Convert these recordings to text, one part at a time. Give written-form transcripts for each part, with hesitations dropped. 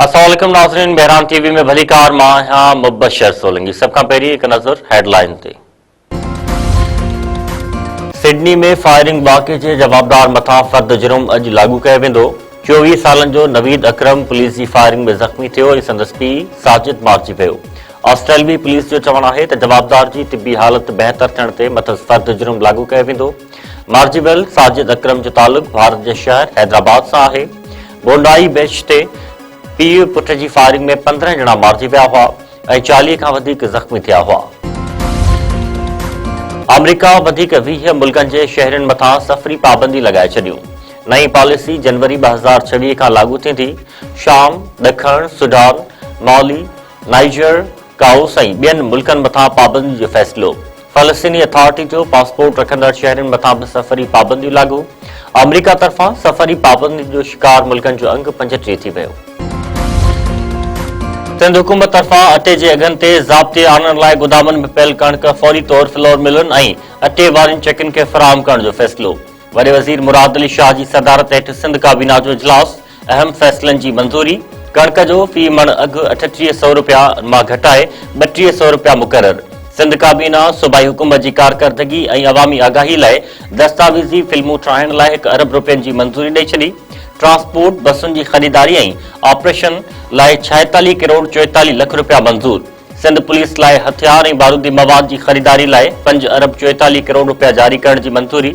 अस्सलाम वालेकुम नाज़रीन, बहरान टीवी में भली कार मां आहियां मुबशर सोलंकी। सब खां पहिरीं हिकु नज़र हेडलाइन ते। सिडनी में फायरिंग वाक़े जे जवाबदार मथां फ़र्द जुर्म अॼु लागू कयो वेंदो। 24 सालनि जो नवीद अकरम पुलिस जी फायरिंग में ज़ख़्मी थियो ऐं संदसि पीउ साजिद मारिजी वियो। ऑस्ट्रेलवी पुलिस जो चवणु आहे त जवाबदार जी तिबी हालत बहितर थियण ते मथस फ़र्द जुर्म लागू कयो वेंदो। मारिजी वियल साजिद अकरम जो तालुक़ भारत जे शहर हैदराबाद सां आहे। बोंडाई बेच ते पीउ पुट जी फायरिंग में 15 ॼणा मारिजी विया हुआ ऐं 40 खां वधीक ज़ख़्मी थिया हुआ। अमेरिका वधीक 20 मुल्कनि जे शहरनि मथां सफ़री पाबंदी लॻाए छॾियूं। नई पॉलिसी जनवरी 2026 खां लागू थींदी। शाम, ॾखण सुडान, माली, नाइजर, काउस ऐं ॿियनि मुल्कनि मथां पाबंदी जो फ़ैसिलो। फ़लस्तीनी अथॉरिटी जो पासपोर्ट रखंदड़ शहरनि मथां बि सफ़री पाबंदी लागू। अमेरिका तरफ़ां सफ़री पाबंदी जो शिकार मुल्कनि जो अंग 35 थी वियो। सिंध हुकूमत तरफ़ां अटे जे अघनि ते ज़ाब्ते आणण लाइ गोदामनि में पियल कणिक फौरी तौर फ्लोर मिलनि ऐं अटे वारनि चेकिन खे फराहम करण जो फ़ैसिलो। वॾे वज़ीर मुराद अली शाह जी सदारत हेठि सिंध काबीना जो इजलास, अहम फ़ैसिलनि जी मंज़ूरी। कणिक जो फ़ी मण अघु 3800 रुपया मां घटाए 3200 रुपया मुक़रर। सिंध काबीना सूबाई हुकूमत जी कारकर्दगी ऐं अवामी आगाही लाइ दस्तावेज़ी फिल्मूं ठाहिण लाइ 1 अरब रुपयनि जी मंज़ूरी ॾेई छॾी। ट्रांसपोर्ट बसुनि जी ख़रीदारी ऐं ऑपरेशन लाइ 46 करोड़ 44 लख रुपया मंज़ूर। सिंध पुलिस लाइ हथियार ऐं बारूदी मवाद जी ख़रीदारी लाइ 5 अरब 44 करोड़ रुपया जारी करण जी मंज़ूरी।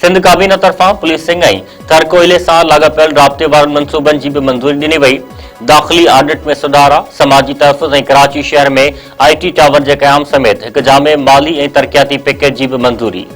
सिंध काबीना तरफ़ां पुलिसिंग ऐं तरकोइले सां लाॻापियल राब्ते वारनि मंसूबनि जी बि मंज़ूरी ॾिनी वई। दाख़िली ऑडिट में सुधारा, समाजी तहफ़्फ़ुज़ ऐं कराची शहर में IT टावर जे क़याम समेत हिकु जामे माली ऐं तरक़ियाती पैकेज जी बि मंज़ूरी।